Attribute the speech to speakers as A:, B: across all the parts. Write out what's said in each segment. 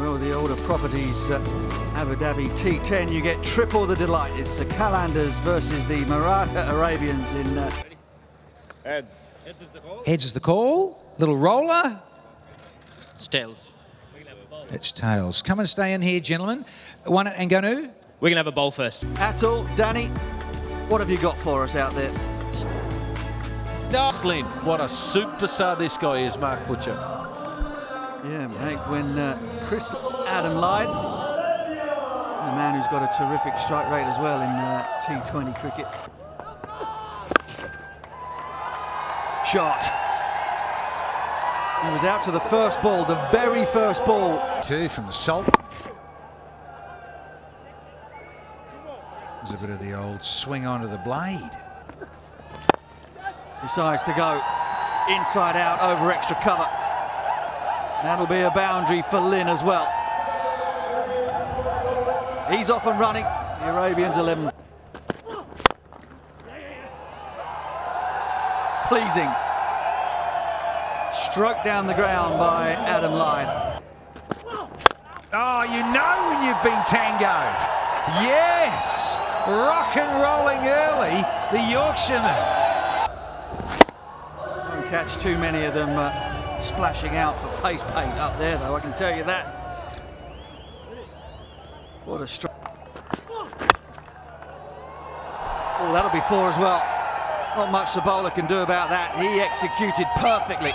A: Well, the older properties, Abu Dhabi T10, you get triple the delight. It's the Qalandars versus the Maratha Arabians in...
B: Heads.
C: Heads is the call.
D: Heads is the call. Little roller.
C: It's tails.
D: It's tails. Come and stay in here, gentlemen. One and Ganu.
C: We're going to have a bowl first.
A: Atul, Danny, what have you got for us out there?
E: Slin, what a superstar this guy is, Mark Butcher.
A: Yeah, mate, when Chris Adam Lyde, a man who's got a terrific strike rate as well in T20 cricket. Shot. He was out to the first ball, the very first ball.
D: Two from the salt. There's a bit of the old swing onto the blade.
A: Decides to go inside out over extra cover. That'll be a boundary for Lynn as well. He's off and running. The Arabians 11. Pleasing. Struck down the ground by Adam Lyde.
D: Oh, you know when you've been tangoed. Yes! Rock and rolling early, the Yorkshireman.
A: Don't catch too many of them splashing out for face paint up there, though, I can tell you that. What a strike. Oh, that'll be four as well. Not much the bowler can do about that. He executed perfectly.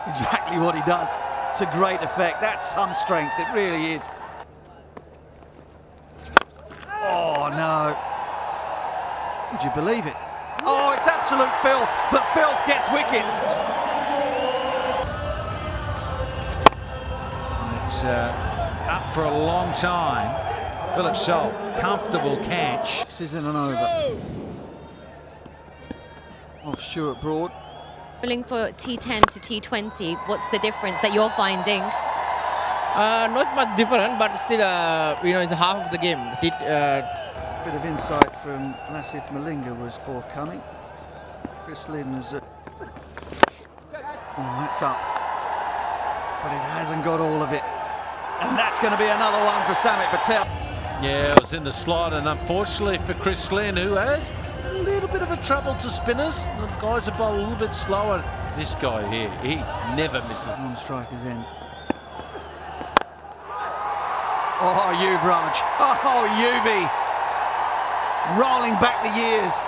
A: Exactly what he does. To great effect. That's some strength, it really is. Oh no. Would you believe it? Oh, it's absolute filth, but filth gets wickets.
D: It's up for a long time. Philip Salt, comfortable catch.
A: This isn't an over. Off Stuart Broad.
F: For T10 to T20, what's the difference that you're finding?
G: Not much different, but still, it's half of the game.
A: Bit of insight from Lasith Malinga was forthcoming. Chris Lynn's... oh, that's up. But it hasn't got all of it. And that's going to be another one for Samit Patel.
E: Yeah, it was in the slot, and unfortunately for Chris Lynn, who has a little bit of a trouble to spinners. The guys are bowled a little bit slower. This guy here, he never misses.
A: On strikers end. Oh, Yuvraj. Oh, Yuvi. Rolling back the years.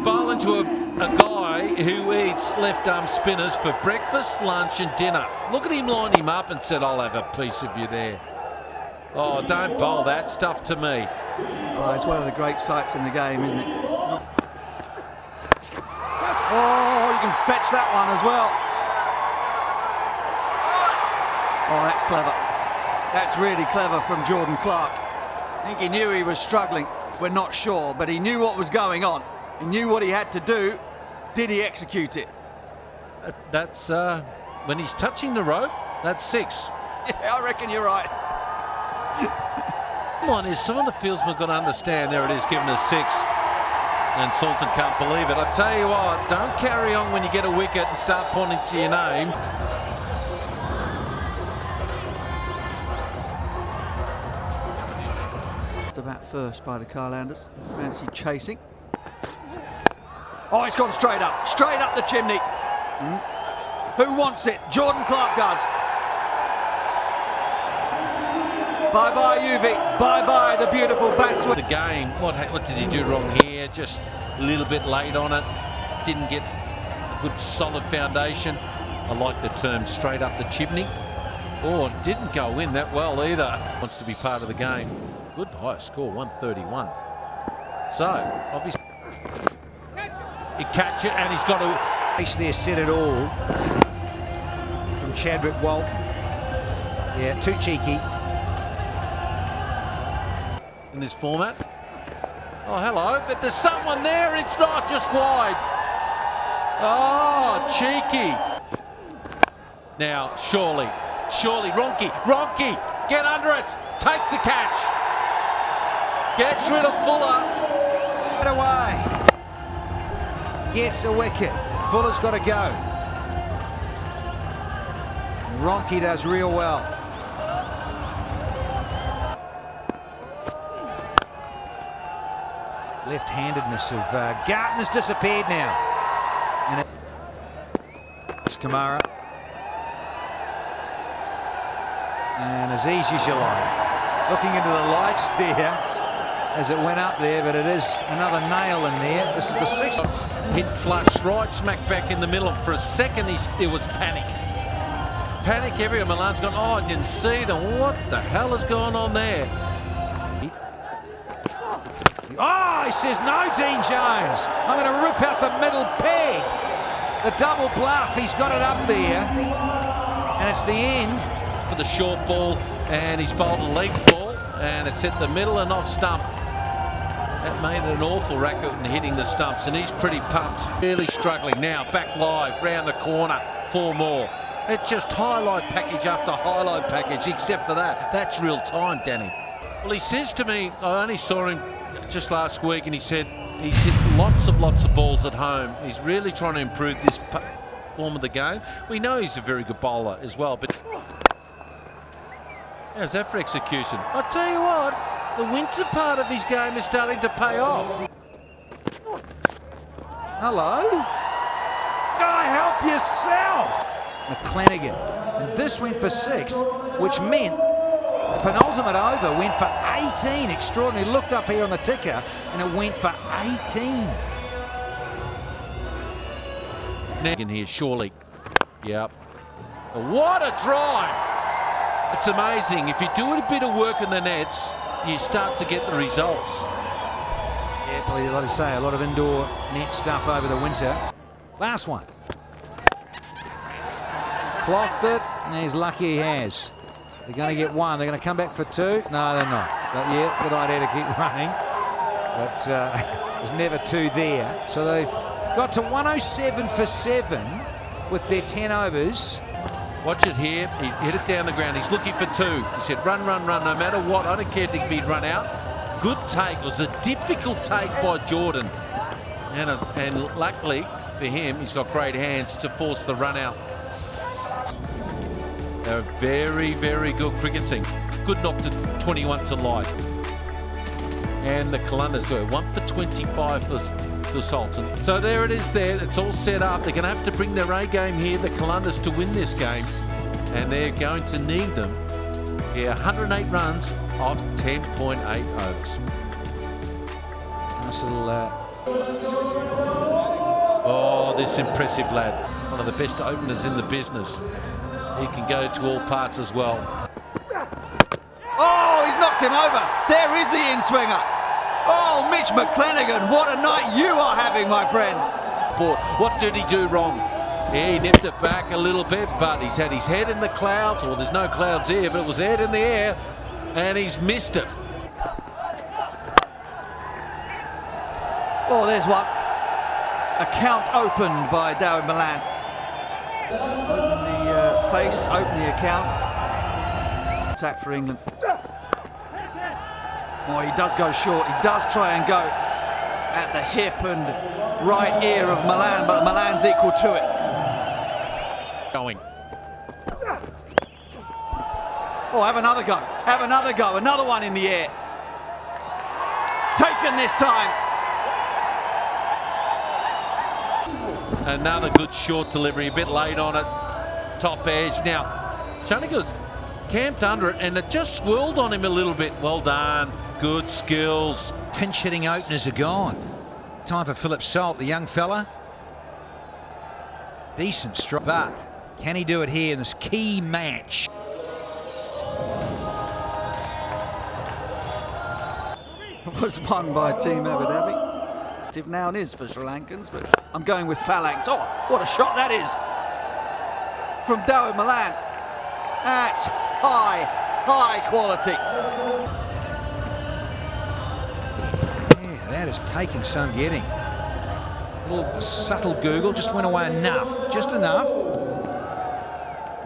E: Bowling to a guy who eats left-arm spinners for breakfast, lunch and dinner. Look at him line him up and said, I'll have a piece of you there. Oh, don't bowl that stuff to me.
A: Oh, it's one of the great sights in the game, isn't it? Oh, you can fetch that one as well. Oh, that's clever. That's really clever from Jordan Clark. I think he knew he was struggling. We're not sure, but he knew what was going on. He knew what he had to do. Did he execute it?
E: That's when he's touching the rope, that's six.
A: Yeah, I reckon you're right.
E: One is some of the fieldsmen got to understand. There it is, given us six. And Sultan can't believe it. I tell you what, don't carry on when you get a wicket and start pointing to your name.
A: To bat first by the Qalandars. Fancy chasing. Oh, it's gone straight up the chimney. Who wants it? Jordan Clark does. Bye-bye, UV. Bye-bye, the beautiful batsman.
E: The game, what did he do wrong here? Just a little bit late on it. Didn't get a good solid foundation. I like the term straight up the chimney. Oh, it didn't go in that well either. Wants to be part of the game. Good high score, 131. So, obviously, he catch it and he's got to...
D: Ace there said it all. From Chadwick Walton. Yeah, too cheeky.
E: In this format. Oh, hello, but there's someone there. It's not just wide. Oh, cheeky. Now, surely, Ronke, get under it. Takes the catch. Gets rid of Fuller.
D: Get away. Gets a wicket. Fuller's got to go. Ronke does real well. Left-handedness of Gartner's disappeared now. And it's Kamara. And as easy as you like. Looking into the lights there as it went up there, but it is another nail in there. This is the sixth.
E: Hit flush right smack back in the middle. For a second, there was panic. Panic everywhere. Milan's gone, oh, I didn't see it. And what the hell is going on there?
D: Oh, he says no, Dean Jones. I'm going to rip out the middle peg. The double bluff, he's got it up there. And it's the end.
E: For the short ball, and he's bowled a leg ball, and it's hit the middle and off stump. That made it an awful racket in hitting the stumps, and he's pretty pumped. Really struggling now, back live, round the corner, 4 more. It's just highlight package after highlight package, except for that. That's real time, Danny. Well, he says to me, I only saw him just last week, and he said he's hit lots of balls at home. He's really trying to improve this form of the game. We know he's a very good bowler as well, but how's that for execution? I'll tell you what, the winter part of his game is starting to pay off.
D: Hello? Oh, help yourself! McClenaghan. And this went for 6, which meant the penultimate over went for 18. Extraordinary. Looked up here on the ticker, and it went for 18.
E: In here, surely. Yep. What a drive! It's amazing. If you do a bit of work in the nets, you start to get the results.
D: Yeah, well, like I say, a lot of indoor net stuff over the winter. Last one. Clothed it, and he's lucky he has. They're going to get 1. They're going to come back for 2. No, they're not. But yeah, good idea to keep running. But there's never 2 there. So they've got to 107 for 7 with their 10 overs.
E: Watch it here. He hit it down the ground. He's looking for 2. He said, run, no matter what. I don't care if he'd run out. Good take. It was a difficult take by Jordan. And luckily for him, he's got great hands to force the run out. They're very, very good cricketing. Good knock to 21 to light. And the Qalandars were 1 for 25 for Sultan. So there it is there. It's all set up. They're going to have to bring their A game here, the Qalandars, to win this game. And they're going to need them. Yeah, 108 runs off 10.8 overs.
D: Nice little...
E: Oh, this impressive lad. One of the best openers in the business. He can go to all parts as well.
A: Oh, he's knocked him over. There is the in-swinger. Oh, Mitch McClenaghan, what a night you are having, my friend.
E: What did he do wrong? Yeah, he nipped it back a little bit, but he's had his head in the clouds. Or there's no clouds here, but it was head in the air, and he's missed it.
A: Oh, there's one. Account opened by David Milan. Open the face, open the account. Attack for England. Oh, he does go short. He does try and go at the hip and right ear of Milan, but Milan's equal to it.
E: Going.
A: Oh, have another go. Have another go. Another one in the air. Taken this time.
E: Another good short delivery, a bit late on it. Top edge. Now, Chanika's camped under it, and it just swirled on him a little bit. Well done. Good skills.
D: Pinch hitting openers are gone. Time for Philip Salt, the young fella. Decent strike, but can he do it here in this key match?
A: It was won by Team Abu Dhabi. Now it is for Sri Lankans, but I'm going with Phalanx. Oh, what a shot that is from David Milan. That's high quality.
D: Yeah, that has taken some getting. A little subtle Google, just went away enough, just enough.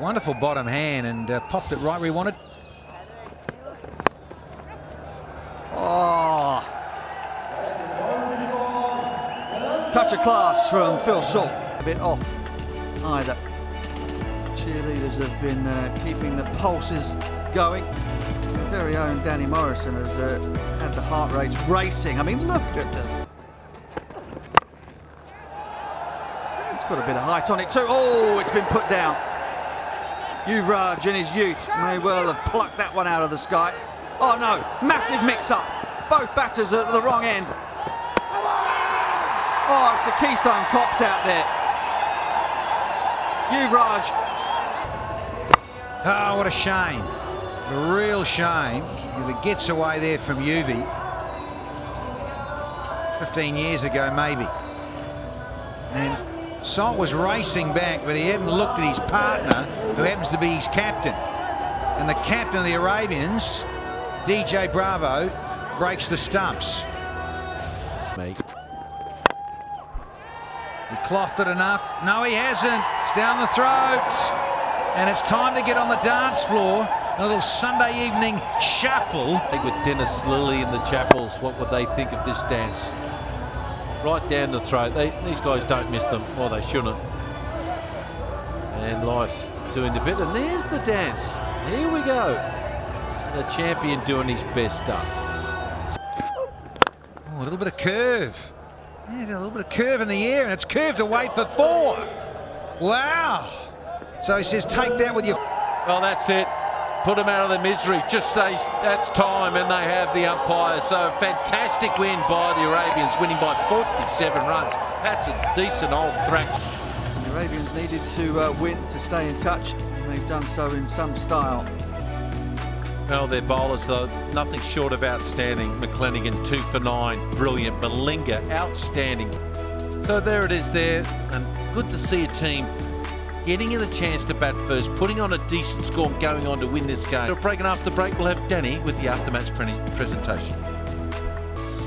D: Wonderful bottom hand, and popped it right where he wanted.
A: Oh. Touch of class from Phil Salt. A bit off either cheerleaders have been keeping the pulses going. Our very own Danny Morrison has had the heart rates racing. I mean, look at them. It's got a bit of height on it too. Oh, it's been put down. Yuvraj in his youth may well have plucked that one out of the sky. Oh no, massive mix-up. Both batters are at the wrong end. Oh, it's the Keystone Cops out there. Yuvraj.
D: Oh, what a shame. A real shame, because it gets away there from Yuvi. 15 years ago, maybe. And Salt was racing back, but he hadn't looked at his partner, who happens to be his captain. And the captain of the Arabians, DJ Bravo, breaks the stumps. He clothed it enough. No, he hasn't. It's down the throat. And it's time to get on the dance floor. A little Sunday evening shuffle.
E: With Dennis Lilly in the Chapels, what would they think of this dance? Right down the throat. These guys don't miss them, or they shouldn't. And life's doing the bit, and there's the dance. Here we go. The champion doing his best stuff.
D: Oh, a little bit of curve. There's a little bit of curve in the air, and it's curved away for 4. Wow. So he says, take that with your...
E: Well, that's it. Put them out of their misery. Just say that's time, and they have the umpire. So fantastic win by the Arabians, winning by 47 runs. That's a decent old thrash.
A: The Arabians needed to win to stay in touch, and they've done so in some style.
E: Well, their bowlers, though, nothing short of outstanding. McClenaghan, 2 for 9, brilliant. Malinga, outstanding. So there it is there, and good to see a team getting you the chance to bat first, putting on a decent score and going on to win this game. Break, and after break, we'll have Danny with the aftermatch presentation.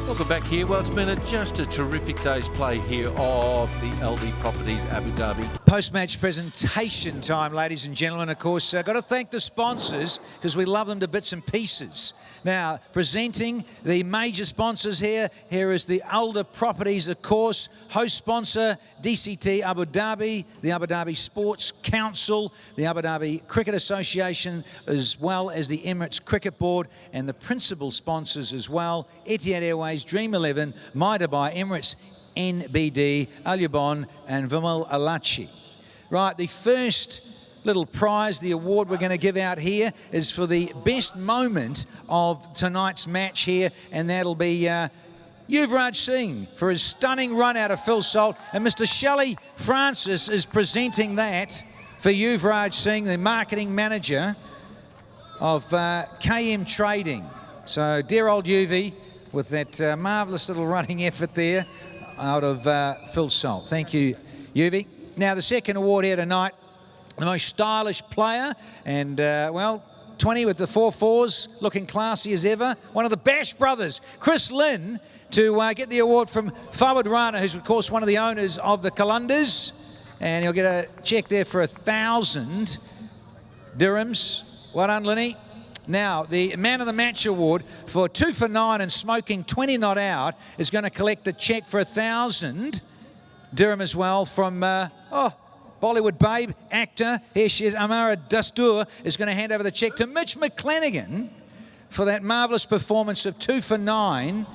E: Welcome back here. Well, it's been just a terrific day's play here of the LD Properties Abu Dhabi.
D: Post-match presentation time, ladies and gentlemen. Of course, got to thank the sponsors, because we love them to bits and pieces. Now, presenting the major sponsors here is the Aldar Properties, of course, host sponsor DCT Abu Dhabi, the Abu Dhabi Sports Council, the Abu Dhabi Cricket Association, as well as the Emirates Cricket Board, and the principal sponsors as well, Etihad Airways, Dream 11, My Dubai, Emirates, NBD, Al Yabon, and Vimal Alachi. Right, the first little prize, the award we're going to give out here, is for the best moment of tonight's match here, and that'll be Yuvraj Singh for his stunning run out of Phil Salt, and Mr. Shelley Francis is presenting that for Yuvraj Singh, the marketing manager of KM Trading. So dear old Yuvi, with that marvellous little running effort there out of Phil Salt. Thank you, Yuvi. Now, the second award here tonight, the most stylish player, and, well, 20 with the 4-4s, looking classy as ever. One of the Bash brothers, Chris Lynn, to get the award from Fawad Rana, who's, of course, one of the owners of the Qalandars. And he'll get a cheque there for 1,000 dirhams. Well done, Linny. Now, the Man of the Match award for 2 for 9 and smoking 20 not out is going to collect a cheque for 1,000 dirham as well from, Bollywood babe, actor. Here she is, Amara Dastur, is going to hand over the cheque to Mitch McClenaghan for that marvellous performance of 2 for 9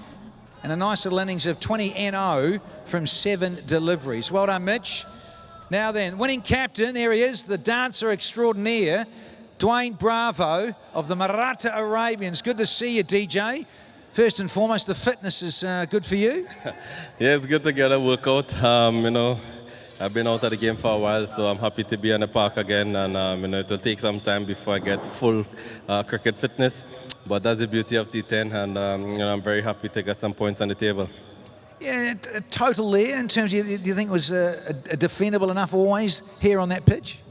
D: and a nice little innings of 20 NO from 7 deliveries. Well done, Mitch. Now then, winning captain, there he is, the dancer extraordinaire, Dwayne Bravo of the Maratha Arabians. Good to see you, DJ. First and foremost, the fitness is good for you?
B: Yeah, it's good to get a workout. You know, I've been out of the game for a while, so I'm happy to be in the park again. And you know, it will take some time before I get full cricket fitness. But that's the beauty of T10, and you know, I'm very happy to get some points on the table.
D: Yeah, total there in terms of, do you think it was a defendable enough always here on that pitch?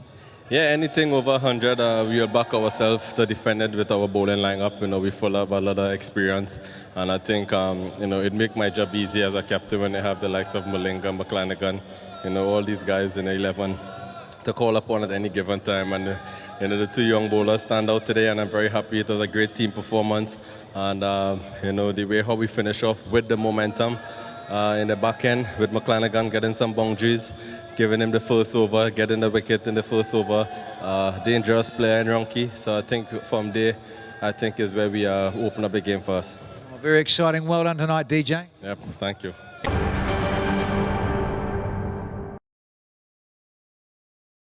B: Yeah, anything over 100, we'll back ourselves to defend it with our bowling lineup. You know, we full of a lot of experience, and I think you know, it make my job easy as a captain when they have the likes of Malinga, McClenaghan, you know, all these guys in the 11 to call upon at any given time. And you know, the 2 young bowlers stand out today, and I'm very happy. It was a great team performance, and you know, the way how we finish off with the momentum. in the back end with McClanagan getting some boundaries, giving him the first over, getting the wicket in the first over. Dangerous player in Ronki. So I think from there, I think is where we open up a game for us.
D: Very exciting. Well done tonight, DJ.
B: Yep, thank you.